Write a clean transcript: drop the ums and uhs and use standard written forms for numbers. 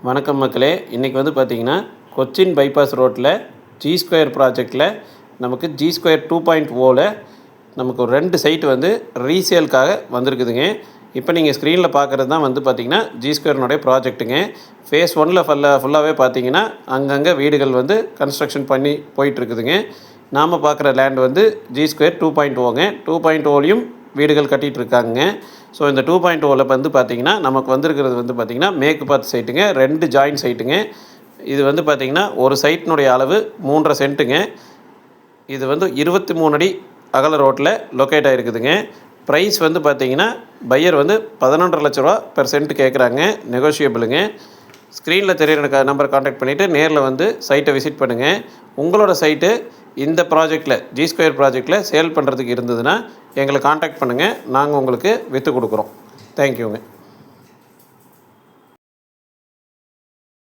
வணக்கம் மக்களே. இன்றைக்கி வந்து பார்த்திங்கன்னா கொச்சின் பைபாஸ் ரோட்டில் ஜி ஸ்கொயர் ப்ராஜெக்டில் நமக்கு ஜி ஸ்கொயர் 2.0வில் நமக்கு ஒரு 2 சைட்டு வந்து ரீசேலுக்காக வந்திருக்குதுங்க. இப்போ நீங்கள் ஸ்க்ரீனில் பார்க்குறது தான் வந்து பார்த்திங்கன்னா ஜி ஸ்கொயர்னுடைய ப்ராஜெக்ட்டுங்க. ஃபேஸ் 1ல் ஃபுல்லாகவே பார்த்திங்கன்னா அங்கங்கே வீடுகள் வந்து கன்ஸ்ட்ரக்ஷன் பண்ணி போயிட்டுருக்குதுங்க. நாம் பார்க்குற லேண்ட் வந்து ஜி ஸ்கொயர் 2.0ங்க. 2.0லையும் வீடுகள் கட்டிகிட்ருக்காங்க. ஸோ இந்த 2.0வில் வந்து பார்த்திங்கன்னா நமக்கு வந்திருக்கிறது வந்து பார்த்திங்கன்னா மேற்கு பார்த்து சைட்டுங்க. 2 ஜாயின்ட் சைட்டுங்க. இது வந்து பார்த்திங்கன்னா ஒரு சைட்டினுடைய அளவு 3.5 சென்ட்டுங்க. இது வந்து 23 அடி அகல ரோட்டில் லொக்கேட் ஆகிருக்குதுங்க. ப்ரைஸ் வந்து பார்த்திங்கன்னா பையர் வந்து 11.5 லட்ச ரூபா பெர் சென்ட் கேட்குறாங்க. நெகோஷியபிளுங்க. ஸ்க்ரீனில் தெரியிற நம்பரை காண்டாக்ட் பண்ணிவிட்டு நேரில் வந்து சைட்டை விசிட் பண்ணுங்கள். உங்களோட சைட்டு இந்த ப்ராஜெக்டில் ஜி ஸ்கொயர் ப்ராஜெக்டில் சேல் பண்ணுறதுக்கு இருந்ததுன்னா எங்களை காண்டாக்ட் பண்ணுங்கள். நாங்கள் உங்களுக்கு விற்று கொடுக்குறோம். தேங்க்யூங்க.